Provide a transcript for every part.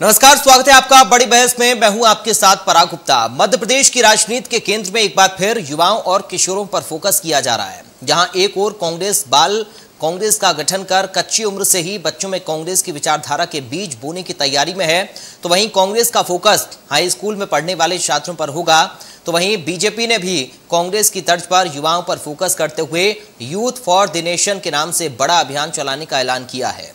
नमस्कार, स्वागत है आपका बड़ी बहस में। मैं हूं आपके साथ पराग गुप्ता। मध्य प्रदेश की राजनीति के केंद्र में एक बार फिर युवाओं और किशोरों पर फोकस किया जा रहा है। जहां एक ओर कांग्रेस बाल कांग्रेस का गठन कर कच्ची उम्र से ही बच्चों में कांग्रेस की विचारधारा के बीज बोने की तैयारी में है, तो वहीं कांग्रेस का फोकस हाई स्कूल में पढ़ने वाले छात्रों पर होगा। तो वहीं बीजेपी ने भी कांग्रेस की तर्ज पर युवाओं पर फोकस करते हुए यूथ फॉर द नेशन के नाम से बड़ा अभियान चलाने का ऐलान किया है।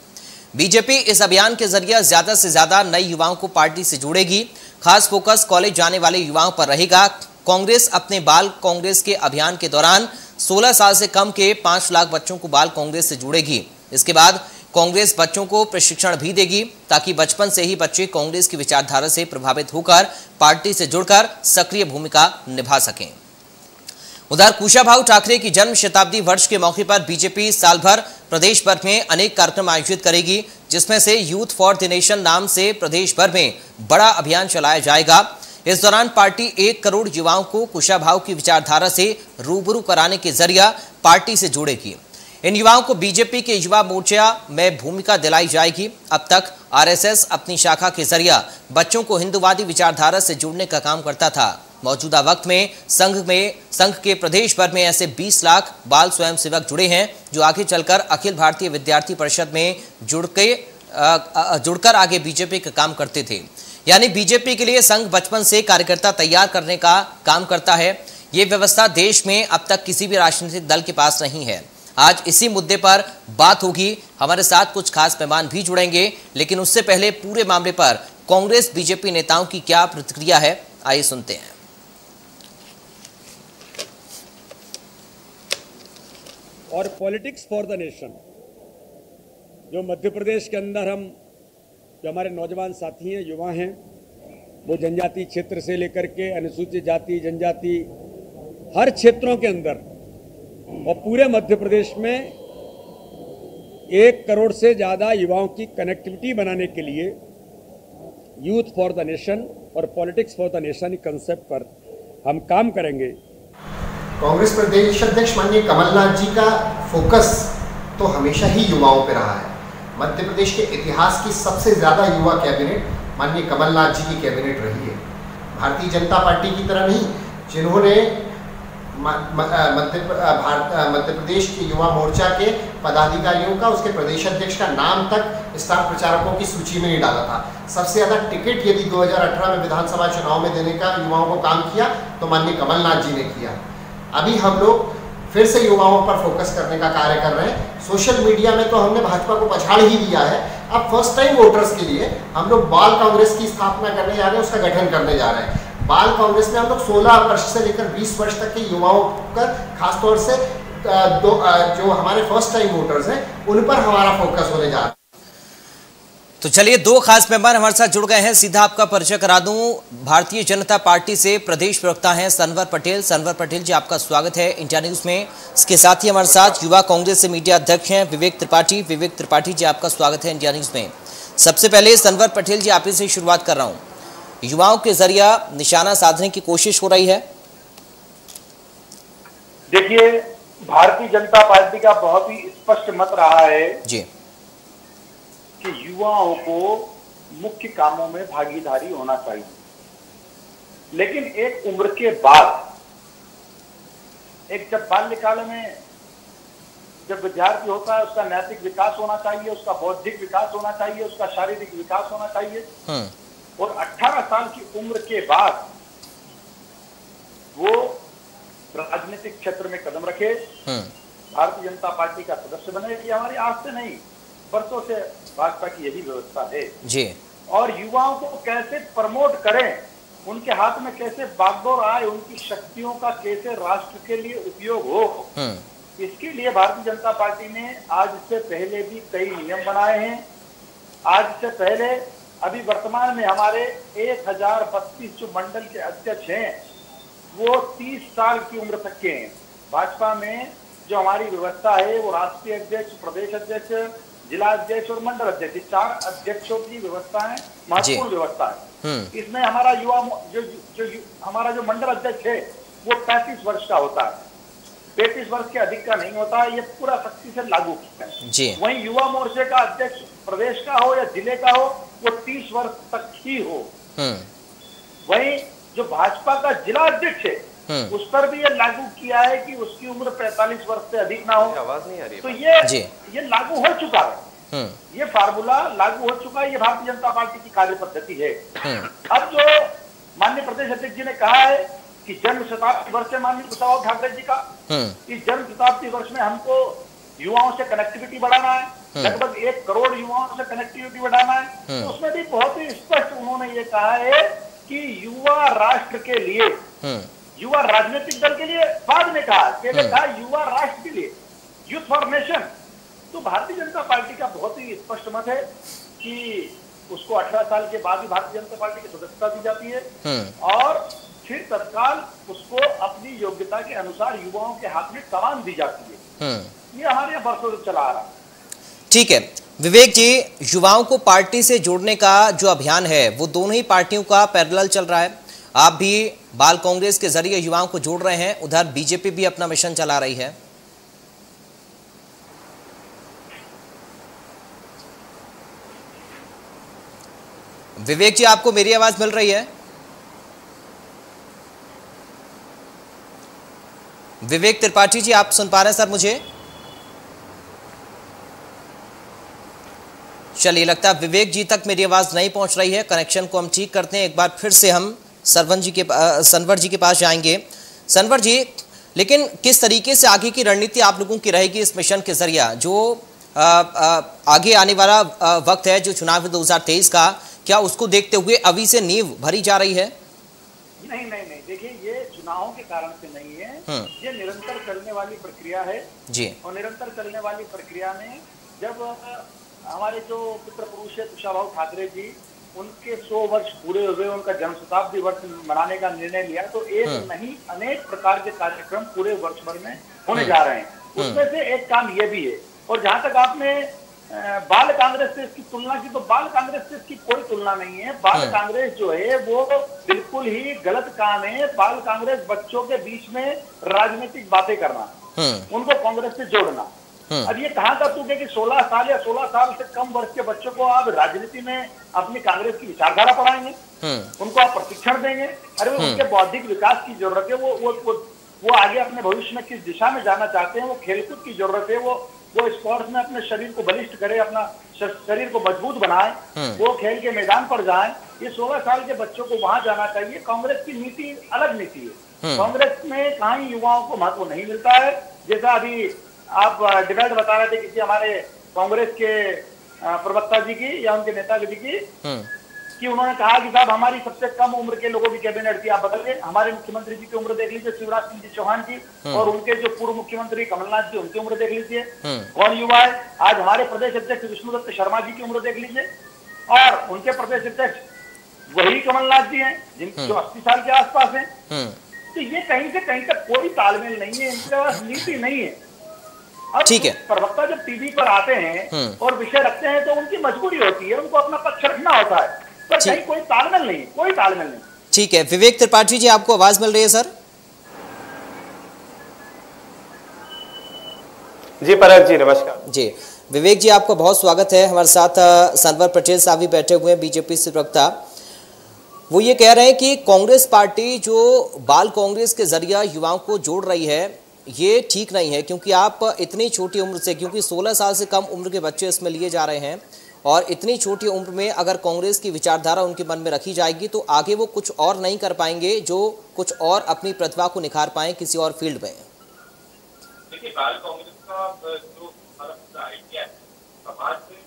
बीजेपी इस अभियान के जरिए ज्यादा से ज्यादा नए युवाओं को पार्टी से जोड़ेगी। खास फोकस कॉलेज जाने वाले युवाओं पर रहेगा। कांग्रेस अपने बाल कांग्रेस के अभियान के दौरान 16 साल से कम के 5 लाख बच्चों को बाल कांग्रेस से जोड़ेगी। इसके बाद कांग्रेस बच्चों को प्रशिक्षण भी देगी ताकि बचपन से ही बच्चे कांग्रेस की विचारधारा से प्रभावित होकर पार्टी से जुड़कर सक्रिय भूमिका निभा सकें। उधर कुशाभाऊ ठाकरे की जन्म शताब्दी वर्ष के मौके पर बीजेपी साल भर प्रदेश भर में अनेक कार्यक्रम आयोजित करेगी, जिसमें से यूथ फॉर द नेशन नाम से प्रदेश भर में बड़ा अभियान चलाया जाएगा। इस दौरान पार्टी 1 करोड़ युवाओं को कुशाभाऊ की विचारधारा से रूबरू कराने के जरिए पार्टी से जोड़ेगी। इन युवाओं को बीजेपी के युवा मोर्चा में भूमिका दिलाई जाएगी। अब तक आरएसएस अपनी शाखा के जरिए बच्चों को हिंदूवादी विचारधारा से जोड़ने का काम करता था। मौजूदा वक्त में संघ के प्रदेश भर में ऐसे 20 लाख बाल स्वयंसेवक जुड़े हैं, जो आगे चलकर अखिल भारतीय विद्यार्थी परिषद में जुड़कर आगे बीजेपी का काम करते थे। यानी बीजेपी के लिए संघ बचपन से कार्यकर्ता तैयार करने का काम करता है। ये व्यवस्था देश में अब तक किसी भी राजनीतिक दल के पास नहीं है। आज इसी मुद्दे पर बात होगी। हमारे साथ कुछ खास मेहमान भी जुड़ेंगे, लेकिन उससे पहले पूरे मामले पर कांग्रेस बीजेपी नेताओं की क्या प्रतिक्रिया है, आइए सुनते हैं। और पॉलिटिक्स फॉर द नेशन, जो मध्य प्रदेश के अंदर जो हमारे नौजवान साथी हैं, युवा हैं, वो जनजाति क्षेत्र से लेकर के अनुसूचित जाति जनजाति हर क्षेत्रों के अंदर और पूरे मध्य प्रदेश में 1 करोड़ से ज़्यादा युवाओं की कनेक्टिविटी बनाने के लिए यूथ फॉर द नेशन और politics for the nation concept पर हम काम करेंगे। कांग्रेस प्रदेश अध्यक्ष माननीय कमलनाथ जी का फोकस तो हमेशा ही युवाओं पर रहा है। मध्य प्रदेश के इतिहास की सबसे ज़्यादा युवा कैबिनेट माननीय कमलनाथ जी की कैबिनेट रही है। भारतीय जनता पार्टी की तरह नहीं, जिन्होंने मध्य प्रदेश के युवा मोर्चा के पदाधिकारियों का, उसके प्रदेश अध्यक्ष का नाम तक स्टार प्रचारकों की सूची में नहीं डाला था। सबसे ज़्यादा टिकट यदि 2018 में विधानसभा चुनाव में देने का युवाओं को काम किया तो माननीय कमलनाथ जी ने किया। अभी हम लोग फिर से युवाओं पर फोकस करने का कार्य कर रहे हैं। सोशल मीडिया में तो हमने भाजपा को पछाड़ ही दिया है। अब फर्स्ट टाइम वोटर्स के लिए हम लोग बाल कांग्रेस की स्थापना करने जा रहे हैं, उसका गठन करने जा रहे हैं। बाल कांग्रेस में हम लोग 16 वर्ष से लेकर 20 वर्ष तक के युवाओं पर, खासतौर से जो हमारे फर्स्ट टाइम वोटर्स हैं, उन पर हमारा फोकस होने जा रहा है। तो चलिए, 2 खास मेहमान हमारे साथ जुड़ गए हैं। सीधा आपका परिचय करा दूं। भारतीय जनता पार्टी से प्रदेश प्रवक्ता हैं सनवर पटेल। सनवर पटेल जी, आपका स्वागत है इंडिया न्यूज में। इसके साथ ही हमारे साथ युवा कांग्रेस से मीडिया अध्यक्ष हैं विवेक त्रिपाठी। विवेक त्रिपाठी जी, आपका स्वागत है इंडिया न्यूज में। सबसे पहले सनवर पटेल जी, आप ही से शुरुआत कर रहा हूँ। युवाओं के जरिए निशाना साधने की कोशिश हो रही है। देखिए, भारतीय जनता पार्टी का बहुत ही स्पष्ट मत रहा है जी कि युवाओं को मुख्य कामों में भागीदारी होना चाहिए, लेकिन एक उम्र के बाद, जब बाल्यकाल में जब विद्यार्थी होता है, उसका नैतिक विकास होना चाहिए, उसका बौद्धिक विकास होना चाहिए, उसका शारीरिक विकास होना चाहिए। और 18 साल की उम्र के बाद वो राजनीतिक क्षेत्र में कदम रखे, भारतीय जनता पार्टी का सदस्य बने। ये हमारी आज से नहीं, वर्षों से भाजपा की यही व्यवस्था है जी। और युवाओं को कैसे प्रमोट करें, उनके हाथ में कैसे बागडोर आए, उनकी शक्तियों का कैसे राष्ट्र के लिए उपयोग हो, इसके लिए भारतीय जनता पार्टी ने आज से पहले भी कई नियम बनाए हैं। आज से पहले अभी वर्तमान में हमारे 1032 जो मंडल के अध्यक्ष हैं, वो 30 साल की उम्र तक के हैं। भाजपा में जो हमारी व्यवस्था है, वो राष्ट्रीय अध्यक्ष, प्रदेश अध्यक्ष, जिला अध्यक्ष और मंडल अध्यक्ष, 4 अध्यक्षों की व्यवस्था है, महत्वपूर्ण व्यवस्था है। इसमें हमारा युवा हमारा जो मंडल अध्यक्ष है वो 35 वर्ष का होता है, 35 वर्ष के अधिक का नहीं होता है। ये पूरा सख्ती से लागू किया है। वहीं युवा मोर्चे का अध्यक्ष प्रदेश का हो या जिले का हो, वो 30 वर्ष तक ही हो। वहीं जो भाजपा का जिला अध्यक्ष है उस पर भी ये लागू किया है कि उसकी उम्र 45 वर्ष से अधिक ना हो। आवाज नहीं आ रही। तो ये लागू हो चुका है, ये फार्मूला लागू हो चुका है, ये भारतीय जनता पार्टी की कार्य पद्धति है। अब जो माननीय प्रदेश अध्यक्ष जी ने कहा है कि जन्म शताब्दी वर्ष है माननीय उद्धव ठाकरे जी का, इस जन्म शताब्दी वर्ष में हमको युवाओं से कनेक्टिविटी बढ़ाना है, लगभग 1 करोड़ युवाओं से कनेक्टिविटी बढ़ाना है। तो उसमें भी बहुत ही स्पष्ट उन्होंने ये कहा है कि युवा राष्ट्र के लिए, युवा राजनीतिक दल के लिए बाद में कहा, पहले कहा युवा राष्ट्र के लिए, यूथ फॉर नेशन। तो भारतीय जनता पार्टी का बहुत ही स्पष्ट मत है कि उसको 18 साल के बाद ही भारतीय जनता पार्टी की सदस्यता दी जाती है और फिर तत्काल उसको अपनी योग्यता के अनुसार युवाओं के हाथ में कमान दी जाती है। ये हमारे यहाँ बरसों से चला आ रहा है। ठीक है विवेक जी, युवाओं को पार्टी से जोड़ने का जो अभियान है वो दोनों ही पार्टियों का पैरेलल चल रहा है। आप भी बाल कांग्रेस के जरिए युवाओं को जोड़ रहे हैं, उधर बीजेपी भी अपना मिशन चला रही है। विवेक जी, आपको मेरी आवाज मिल रही है? विवेक त्रिपाठी जी, आप सुन पा रहे हैं सर मुझे? चलिए, लगता है विवेक जी तक मेरी आवाज नहीं पहुंच रही है। कनेक्शन को हम ठीक करते हैं। एक बार फिर से हम सनवर जी के पास जाएंगे। सनवर जी, लेकिन किस तरीके से आगे की रणनीति आप लोगों की रहेगी इस मिशन के जरिए? जो आगे आने वाला वक्त है, जो चुनाव है 2023 का, क्या उसको देखते हुए अभी से नींव भरी जा रही है? नहीं, देखिए ये चुनावों के कारण से नहीं है, ये निरंतर चलने वाली प्रक्रिया है जी। और निरंतर चलने वाली प्रक्रिया में जब हमारे जो पुत्र पुरुष है कुशाभाऊ ठाकरे जी, उनके 100 वर्ष पूरे हुए, उनका जन्म शताब्दी वर्ष मनाने का निर्णय लिया, तो एक नहीं अनेक प्रकार के कार्यक्रम पूरे वर्ष भर में होने जा रहे हैं। उसमें से एक काम ये भी है। और जहां तक आपने बाल कांग्रेस से इसकी तुलना की, तो बाल कांग्रेस से इसकी कोई तुलना नहीं है। बाल कांग्रेस जो है वो बिल्कुल ही गलत काम है। बाल कांग्रेस बच्चों के बीच में राजनीतिक बातें करना, उनको कांग्रेस से जोड़ना। अब ये कहाँ का तुक है कि 16 साल या 16 साल से कम वर्ष के बच्चों को आप राजनीति में अपनी कांग्रेस की विचारधारा पढ़ाएंगे, उनको आप प्रशिक्षण देंगे? अरे वो उनके बौद्धिक विकास की जरूरत है, वो आगे अपने भविष्य में किस दिशा में जाना चाहते हैं, वो खेलकूद की जरूरत है, वो स्पोर्ट्स में अपने शरीर को बलिष्ठ करे, अपना शरीर को मजबूत बनाए, वो खेल के मैदान पर जाए। ये 16 साल के बच्चों को वहां जाना चाहिए। कांग्रेस की नीति अलग नीति है। कांग्रेस में कहीं युवाओं को महत्व नहीं मिलता है। जैसा अभी आप डिबेट बता रहे थे किसी हमारे कांग्रेस के प्रवक्ता जी की या उनके नेता जी की, कि उन्होंने कहा कि साहब हमारी सबसे कम उम्र के लोगों की कैबिनेट थी। आप बताइए, हमारे मुख्यमंत्री जी की उम्र देख लीजिए, शिवराज सिंह जी चौहान की, और उनके जो पूर्व मुख्यमंत्री कमलनाथ जी, उनकी उम्र देख लीजिए, कौन युवा है। आज हमारे प्रदेश अध्यक्ष विष्णुदत्त शर्मा जी की उम्र देख लीजिए, और उनके प्रदेश अध्यक्ष वही कमलनाथ जी हैं जिनकी जो 80 साल के आसपास है। तो ये कहीं से कहीं तक कोई तालमेल नहीं है, इनके पास नीति नहीं है। ठीक है, प्रवक्ता जब टीवी पर आते हैं और विषय रखते हैं तो उनकी मजबूरी होती है, उनको अपना पक्ष रखना होता है, पर कहीं कोई तालमेल नहीं, कोई तालमेल नहीं। ठीक है, विवेक त्रिपाठी जी, आपको आवाज मिल रही है सर? जी पराग जी, नमस्कार जी। विवेक जी, आपका बहुत स्वागत है। हमारे साथ सनवर पटेल साहब भी बैठे हुए हैं, बीजेपी से प्रवक्ता। वो ये कह रहे हैं कि कांग्रेस पार्टी जो बाल कांग्रेस के जरिए युवाओं को जोड़ रही है, ये ठीक नहीं है, क्योंकि आप इतनी छोटी उम्र से, क्योंकि 16 साल से कम उम्र के बच्चे इसमें लिए जा रहे हैं, और इतनी छोटी उम्र में अगर कांग्रेस की विचारधारा उनके मन में रखी जाएगी तो आगे वो कुछ और नहीं कर पाएंगे, जो कुछ और अपनी प्रतिभा को निखार पाएं किसी और फील्ड में। देखिए, बाल कांग्रेस का जो हमारा आइडिया है, समाज में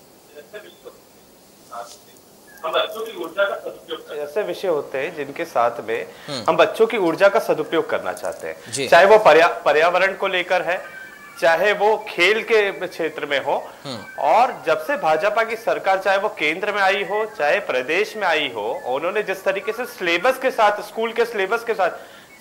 हम बच्चों की ऊर्जा का सदुपयोग, ऐसे विषय होते हैं जिनके साथ में हम बच्चों की ऊर्जा का सदुपयोग करना चाहते हैं, चाहे वो पर्यावरण को लेकर है, चाहे वो खेल के क्षेत्र में हो। और जब से भाजपा की सरकार, चाहे वो केंद्र में आई हो, चाहे प्रदेश में आई हो, उन्होंने जिस तरीके से सिलेबस के साथ, स्कूल के सिलेबस के साथ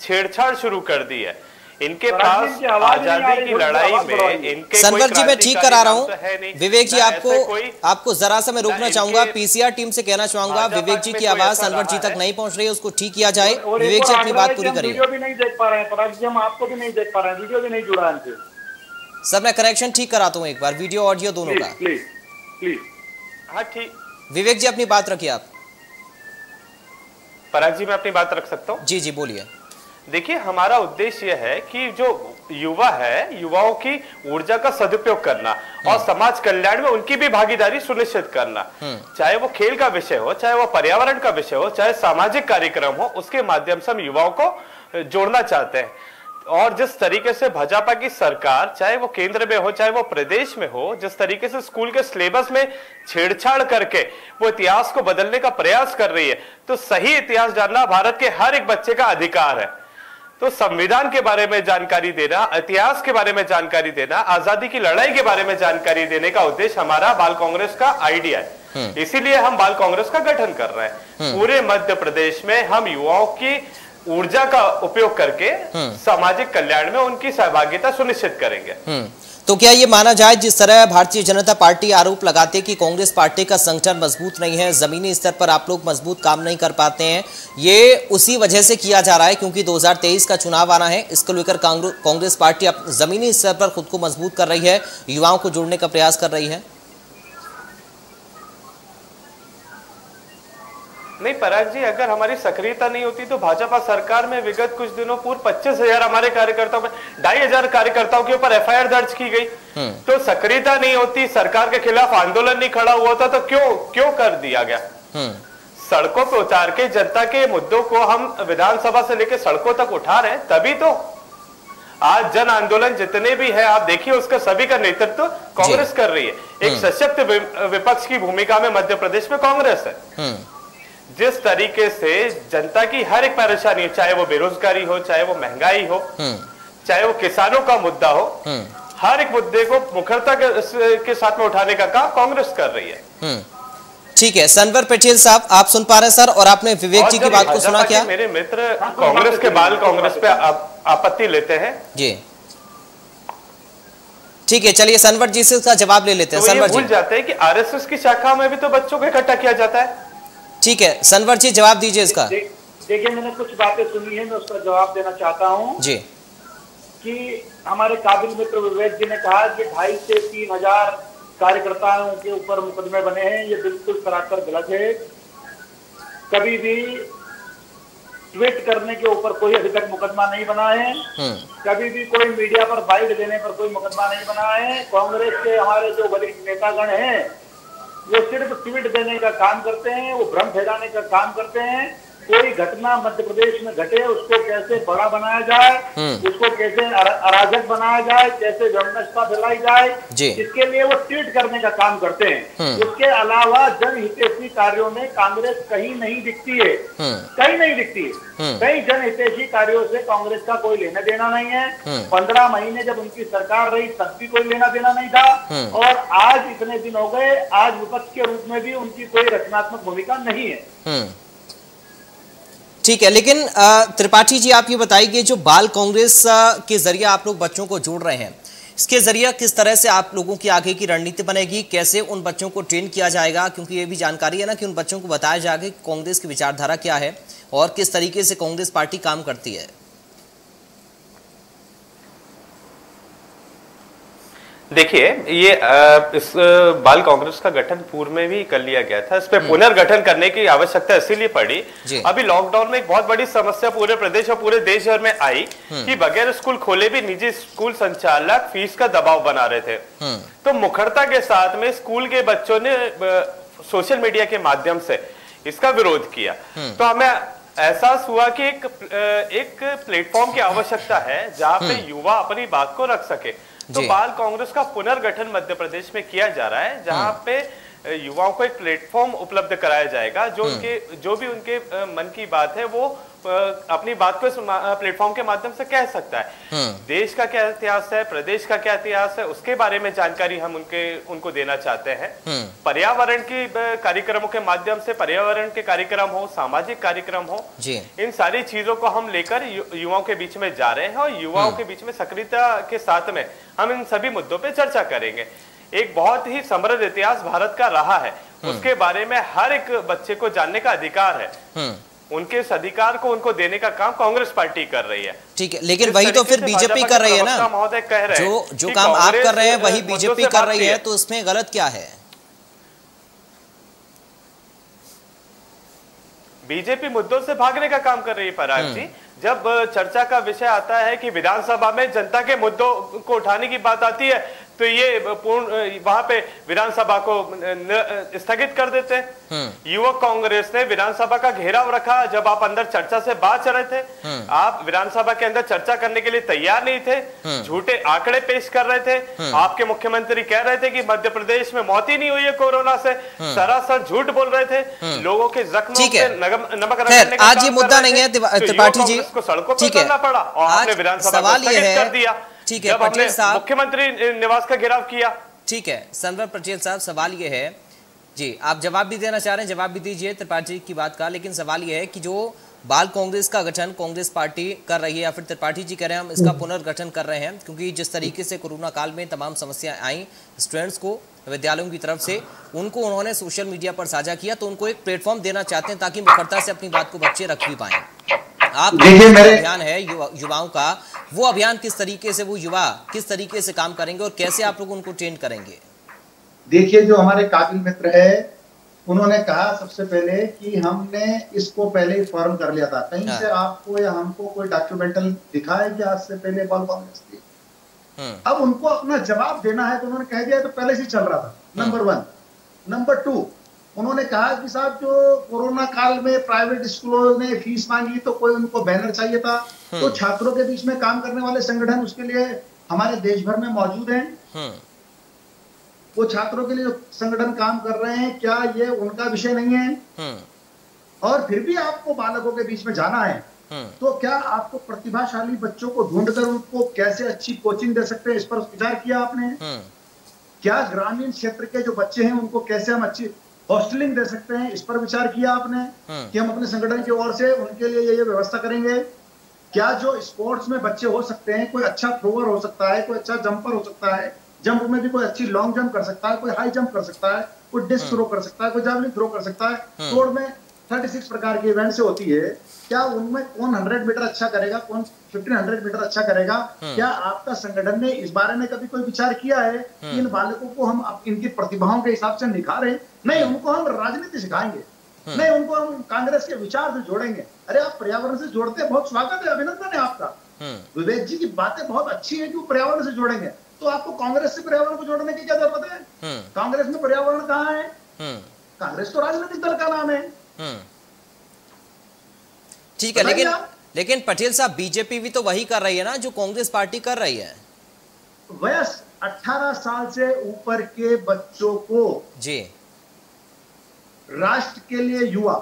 छेड़छाड़ शुरू कर दी है, इनके पास आजादी की लड़ाई में इनके सनवर जी, मैं ठीक करा रहा हूं। विवेक जी, आपको जरा सा मैं रोकना चाहूंगा, पीसीआर टीम से कहना चाहूंगा, विवेक जी की आवाज सनवर जी तक नहीं पहुंच रही है, उसको ठीक किया जाए। विवेक जी, अपनी बात पूरी करिए। वीडियो भी नहीं देख पा रहे हैं पराग जी, हम आपको भी नहीं देख पा रहे हैं, वीडियो भी नहीं जुड़ा है। सर, मैं कनेक्शन ठीक कराता हूँ एक बार, वीडियो ऑडियो दोनों का। प्लीज। हाँ ठीक, विवेक जी अपनी बात रखिए आप। पराग जी मैं अपनी बात रख सकता हूँ? जी जी बोलिए। देखिए, हमारा उद्देश्य यह है कि जो युवा है, युवाओं की ऊर्जा का सदुपयोग करना और समाज कल्याण में उनकी भी भागीदारी सुनिश्चित करना, चाहे वो खेल का विषय हो, चाहे वो पर्यावरण का विषय हो, चाहे सामाजिक कार्यक्रम हो, उसके माध्यम से हम युवाओं को जोड़ना चाहते हैं। और जिस तरीके से भाजपा की सरकार, चाहे वो केंद्र में हो चाहे वो प्रदेश में हो, जिस तरीके से स्कूल के सिलेबस में छेड़छाड़ करके वो इतिहास को बदलने का प्रयास कर रही है, तो सही इतिहास जानना भारत के हर एक बच्चे का अधिकार है। तो संविधान के बारे में जानकारी देना, इतिहास के बारे में जानकारी देना, आजादी की लड़ाई के बारे में जानकारी देने का उद्देश्य हमारा बाल कांग्रेस का आइडिया है। इसीलिए हम बाल कांग्रेस का गठन कर रहे हैं। पूरे मध्य प्रदेश में हम युवाओं की ऊर्जा का उपयोग करके सामाजिक कल्याण में उनकी सहभागिता सुनिश्चित करेंगे। तो क्या ये माना जाए, जिस तरह भारतीय जनता पार्टी आरोप लगाते कि कांग्रेस पार्टी का संगठन मजबूत नहीं है, जमीनी स्तर पर आप लोग मजबूत काम नहीं कर पाते हैं, ये उसी वजह से किया जा रहा है क्योंकि 2023 का चुनाव आना है, इसको लेकर कांग्रेस पार्टी अब जमीनी स्तर पर खुद को मजबूत कर रही है, युवाओं को जोड़ने का प्रयास कर रही है? नहीं पराग जी, अगर हमारी सक्रियता नहीं होती तो भाजपा सरकार में विगत कुछ दिनों पूर्व 25,000 हमारे कार्यकर्ताओं में 2,500 कार्यकर्ताओं के ऊपर एफआईआर दर्ज की गई। तो सक्रियता नहीं होती, सरकार के खिलाफ आंदोलन नहीं खड़ा हुआ था, तो क्यों कर दिया गया? सड़कों पे उतार के जनता के मुद्दों को हम विधानसभा से लेकर सड़कों तक उठा रहे हैं, तभी तो आज जन आंदोलन जितने भी है आप देखिए, उसका सभी का नेतृत्व कांग्रेस कर रही है। एक सशक्त विपक्ष की भूमिका में मध्य प्रदेश में कांग्रेस है। जिस तरीके से जनता की हर एक परेशानी, चाहे वो बेरोजगारी हो, चाहे वो महंगाई हो, चाहे वो किसानों का मुद्दा हो, हर एक मुद्दे को मुखरता के साथ में उठाने का काम कांग्रेस कर रही है। ठीक है, सनवर पटेल साहब आप सुन पा रहे हैं सर, और आपने विवेक जी की बात को सुना क्या? मेरे मित्र कांग्रेस के बाल कांग्रेस पे आपत्ति लेते हैं जी। ठीक है, चलिए सनवर जी से उसका जवाब ले लेते हैं। तो सनवर जी भूल जाते हैं कि आरएसएस की शाखा में भी तो बच्चों को इकट्ठा किया जाता है। ठीक है, सनवर जी जवाब दीजिए इसका। देखिए, मैंने कुछ बातें सुनी है, मैं उसका जवाब देना चाहता हूं जी। कि हमारे काबिल मित्र विवेक जी ने कहा कि 2,500 से 3,000 कार्यकर्ताओं के ऊपर मुकदमे बने हैं, ये बिल्कुल सरासर गलत है। कभी भी ट्वीट करने के ऊपर कोई अभी तक मुकदमा नहीं बना है, कभी भी कोई मीडिया पर बाइट देने पर कोई मुकदमा नहीं बना है। कांग्रेस के हमारे जो वरिष्ठ नेतागण हैं वो सिर्फ ट्वीट देने का काम करते हैं, वो भ्रम फैलाने का काम करते हैं। कोई घटना मध्य प्रदेश में घटे उसको कैसे बड़ा बनाया जाए, उसको कैसे अराजक बनाया जाए, कैसे वैमनस्यता फैलाई जाए, इसके लिए वो ट्वीट करने का काम करते हैं। उसके अलावा जनहितैषी कार्यों में कांग्रेस कहीं नहीं दिखती है, कहीं नहीं दिखती है। कई जनहितैषी कार्यों से कांग्रेस का कोई लेना देना नहीं है। 15 महीने जब उनकी सरकार रही तब भी कोई लेना देना नहीं था, और आज इतने दिन हो गए, आज विपक्ष के रूप में भी उनकी कोई रचनात्मक भूमिका नहीं है। ठीक है, लेकिन त्रिपाठी जी आप ये बताइए, जो बाल कांग्रेस के जरिए आप लोग बच्चों को जोड़ रहे हैं, इसके जरिए किस तरह से आप लोगों की आगे की रणनीति बनेगी, कैसे उन बच्चों को ट्रेन किया जाएगा? क्योंकि ये भी जानकारी है ना कि उन बच्चों को बताया जाएगा कि कांग्रेस की विचारधारा क्या है और किस तरीके से कांग्रेस पार्टी काम करती है। देखिए, ये इस बाल कांग्रेस का गठन पूर्व में भी कर लिया गया था। इस पे पुनर्गठन करने की आवश्यकता इसीलिए पड़ी, अभी लॉकडाउन में एक बहुत बड़ी समस्या पूरे प्रदेश और पूरे देश भर में आई कि बगैर स्कूल खोले भी निजी स्कूल संचालक फीस का दबाव बना रहे थे। तो मुखरता के साथ में स्कूल के बच्चों ने सोशल मीडिया के माध्यम से इसका विरोध किया। तो हमें एहसास हुआ कि एक प्लेटफॉर्म की आवश्यकता है जहां पे युवा अपनी बात को रख सके। तो बाल कांग्रेस का पुनर्गठन मध्य प्रदेश में किया जा रहा है, जहां पे युवाओं को एक प्लेटफॉर्म उपलब्ध कराया जाएगा, जो भी उनके मन की बात है वो अपनी बात को इस प्लेटफॉर्म के माध्यम से कह सकता है। देश का क्या इतिहास है, प्रदेश का क्या इतिहास है, उसके बारे में जानकारी हम उनको देना चाहते हैं। पर्यावरण की कार्यक्रमों के माध्यम से, पर्यावरण के कार्यक्रम हो, सामाजिक कार्यक्रम हो, इन सारी चीजों को हम लेकर युवाओं के बीच में जा रहे हैं और युवाओं के बीच में सक्रियता के साथ में हम इन सभी मुद्दों पर चर्चा करेंगे। एक बहुत ही समृद्ध इतिहास भारत का रहा है, उसके बारे में हर एक बच्चे को जानने का अधिकार है। उनके इस अधिकार को उनको देने का काम कांग्रेस पार्टी कर रही है। ठीक है, लेकिन वही तो फिर बीजेपी कर रही है ना, महोदय कह रहे हैं जो काम आप कर रहे हैं वही बीजेपी कर रही है, तो इसमें गलत क्या है? बीजेपी मुद्दों से भागने का काम कर रही है पराग जी। जब चर्चा का विषय आता है कि विधानसभा में जनता के मुद्दों को उठाने की बात आती है तो ये पूर्ण वहां पे विधानसभा को स्थगित कर देते हैं। युवक कांग्रेस ने विधानसभा का घेराव रखा जब आप अंदर चर्चा से बात चल रहे थे। आप विधानसभा के अंदर चर्चा करने के लिए तैयार नहीं थे, झूठे आंकड़े पेश कर रहे थे। आपके मुख्यमंत्री कह रहे थे कि मध्य प्रदेश में मौत ही नहीं हुई है कोरोना से, सरासर झूठ बोल रहे थे। लोगों के जख्मों पे नमक रगड़ने का आज ये मुद्दा नहीं है त्रिपाठी जी, को सड़कों पर उतरना पड़ा और आपने विधानसभा को स्थगित कर दिया। ठीक है पटेल साहब, मुख्यमंत्री निवास का घेराव किया। ठीक है सनवर पटेल साहब, सवाल ये है जी, आप जवाब भी देना चाह रहे हैं जवाब भी दीजिए त्रिपाठी की बात का, लेकिन सवाल ये है कि जो बाल कांग्रेस का गठन कांग्रेस पार्टी कर रही है या फिर त्रिपाठी जी कह रहे हैं हम इसका पुनर्गठन कर रहे हैं, क्योंकि जिस तरीके से कोरोना काल में तमाम समस्याएं आई स्टूडेंट्स को विद्यालयों की तरफ से, उनको उन्होंने सोशल मीडिया पर साझा किया, तो उनको एक प्लेटफॉर्म देना चाहते हैं ताकि मुखरता से अपनी बात को बच्चे रख भी पाए। आप अभियान है युवाओं का, वो अभियान किस तरीके से, वो युवा किस तरीके से काम करेंगे और कैसे आप लोग उनको ट्रेन करेंगे? देखिए जो हमारे काबिल मित्र है उन्होंने कहा सबसे पहले कि हमने इसको पहले ही फॉर्म कर लिया था। कहीं से आपको या हमको कोई डॉक्यूमेंटल दिखा है कि आज से पहले बाल कांग्रेस थी? अब उनको अपना जवाब देना है तो उन्होंने कह दिया तो पहले से चल रहा था, नंबर 1। नंबर 2, उन्होंने कहा कि साहब जो कोरोना काल में प्राइवेट स्कूलों ने फीस मांगी तो कोई उनको बैनर चाहिए था, तो छात्रों के बीच में काम करने वाले संगठन उसके लिए हमारे देश भर में मौजूद हैं। वो छात्रों के लिए जो संगठन काम कर रहे हैं, क्या ये उनका विषय नहीं है? और फिर भी आपको बालकों के बीच में जाना है तो क्या आपको प्रतिभाशाली बच्चों को ढूंढकर उनको कैसे अच्छी कोचिंग दे सकते हैं, इस पर विचार किया आपने? क्या ग्रामीण क्षेत्र के जो बच्चे हैं उनको कैसे हम अच्छी हॉस्टलिंग दे सकते हैं, इस पर विचार किया आपने? कि हम अपने संगठन की ओर से उनके लिए ये व्यवस्था करेंगे? क्या जो स्पोर्ट्स में बच्चे हो सकते हैं, कोई अच्छा थ्रोअर हो सकता है, कोई अच्छा जंपर हो सकता है, जंप में भी कोई अच्छी लॉन्ग जंप कर सकता है, कोई हाई जंप कर सकता है, कोई डिस्क थ्रो कर सकता है, कोई जैवलिन थ्रो कर सकता है। दौड़ में 36 प्रकार की इवेंट से होती है, क्या उनमें कौन 100 मीटर अच्छा करेगा, कौन 1500 मीटर अच्छा करेगा? क्या आपका संगठन ने इस बारे में कभी कोई विचार किया है कि इन बालकों को हम इनकी प्रतिभाओं के हिसाब से निखारें? नहीं, उनको हम राजनीति सिखाएंगे, नहीं उनको हम कांग्रेस के विचार से जोड़ेंगे। अरे आप पर्यावरण से जोड़ते हैं, बहुत स्वागत है, अभिनंदन है आपका। विवेक जी की बातें बहुत अच्छी है कि वो पर्यावरण से जोड़ेंगे, तो आपको कांग्रेस से पर्यावरण को जोड़ने की क्या जरूरत है? कांग्रेस में पर्यावरण कहाँ है? कांग्रेस तो राजनीतिक दल का नाम है। ठीक है, लेकिन पटेल साहब बीजेपी भी तो वही कर रही है ना जो कांग्रेस पार्टी कर रही है। वयस्क 18 साल से ऊपर के बच्चों को जी राष्ट्र के लिए युवा,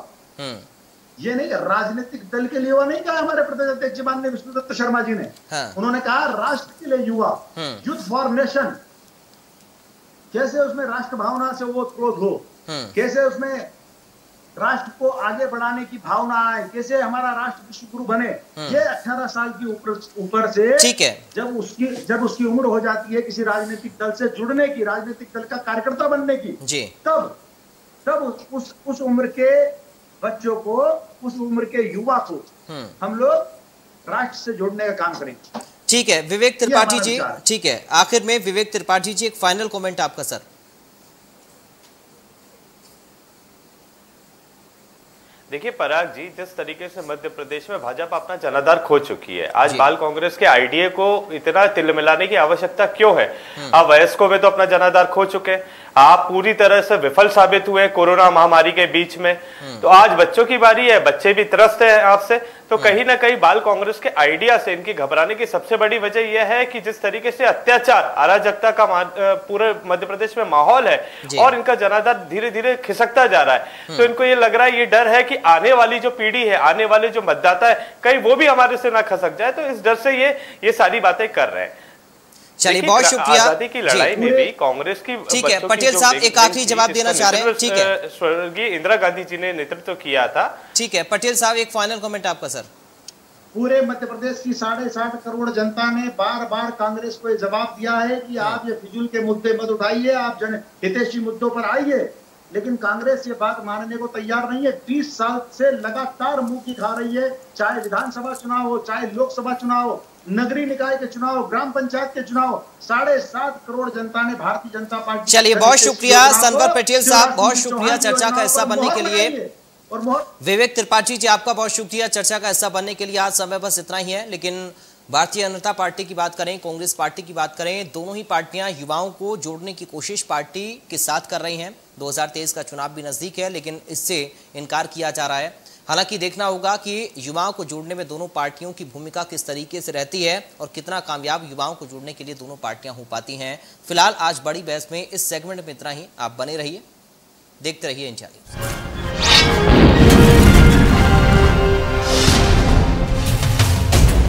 ये नहीं राजनीतिक दल के लिए युवा नहीं कहा हमारे प्रदेश अध्यक्ष माननीय विष्णुदत्त शर्मा जी ने। उन्होंने कहा राष्ट्र के लिए युवा, यूथ फॉर नेशन। कैसे उसमें राष्ट्र भावना से वो क्रोध हो, कैसे उसमें राष्ट्र को आगे बढ़ाने की भावना आए, कैसे हमारा राष्ट्र विश्व गुरु बने। ये 18 साल की ऊपर से ठीक है, जब उसकी उम्र हो जाती है किसी राजनीतिक दल से जुड़ने की, राजनीतिक दल का कार्यकर्ता बनने की, तब उस उम्र के बच्चों को, उस उम्र के युवा को हम लोग राष्ट्र से जोड़ने का काम करेंगे। ठीक है विवेक त्रिपाठी जी, ठीक है आखिर में विवेक त्रिपाठी जी एक फाइनल कमेंट आपका सर। देखिए पराग जी, जिस तरीके से मध्य प्रदेश में भाजपा अपना जनाधार खो चुकी है, आज बाल कांग्रेस के आइडिया को इतना तिलमिलाने की आवश्यकता क्यों है? आप वयस्कों में तो अपना जनाधार खो चुके, आप पूरी तरह से विफल साबित हुए कोरोना महामारी के बीच में, तो आज बच्चों की बारी है, बच्चे भी त्रस्त हैं आपसे। तो कहीं ना कहीं बाल कांग्रेस के आइडिया से इनकी घबराने की सबसे बड़ी वजह यह है कि जिस तरीके से अत्याचार, अराजकता का पूरे मध्य प्रदेश में माहौल है और इनका जनाधार धीरे धीरे खिसकता जा रहा है, तो इनको ये लग रहा है, ये डर है कि आने वाली जो पीढ़ी है, आने वाले जो मतदाता है, कहीं वो भी हमारे से ना खसक जाए, तो इस डर से ये सारी बातें कर रहे हैं। चलिए बहुत शुक्रिया। आजादी की लड़ाई में भी कांग्रेस की, ठीक है पटेल साहब एक आखिरी जवाब देना चाह रहे हैं। ठीक है, स्वर्गीय इंदिरा गांधी जी ने नेतृत्व किया था। ठीक है पटेल साहब एक फाइनल कमेंट आपका सर। पूरे मध्य प्रदेश की 60.5 करोड़ जनता ने बार बार कांग्रेस को जवाब दिया है कि आप ये फिजूल के मुद्दे मत उठाइए, आप जन हितैषी मुद्दों पर आइए, लेकिन कांग्रेस ये बात मानने को तैयार नहीं है। 20 साल से लगातार मुंह की खा रही है, चाहे विधानसभा चुनाव हो, चाहे लोकसभा चुनाव हो, नगरीय निकाय के चुनाव, ग्राम पंचायत के चुनाव। 7.5 करोड़ जनता ने भारतीय जनता पार्टी। चलिए बहुत शुक्रिया सनवर पटेल साहब, बहुत शुक्रिया चर्चा का हिस्सा बनने के लिए। और बहुत। विवेक त्रिपाठी जी, आपका बहुत शुक्रिया चर्चा का हिस्सा बनने के लिए। आज समय बस इतना ही है, लेकिन भारतीय जनता पार्टी की बात करें, कांग्रेस पार्टी की बात करें, दोनों ही पार्टियां युवाओं को जोड़ने की कोशिश पार्टी के साथ कर रही हैं। 2023 का चुनाव भी नजदीक है, लेकिन इससे इनकार किया जा रहा है। हालांकि देखना होगा कि युवाओं को जोड़ने में दोनों पार्टियों की भूमिका किस तरीके से रहती है और कितना कामयाब युवाओं को जोड़ने के लिए दोनों पार्टियां हो पाती हैं। फिलहाल आज बड़ी बहस में इस सेगमेंट में इतना ही। आप बने रहिए, देखते रहिए इंडिया न्यूज़।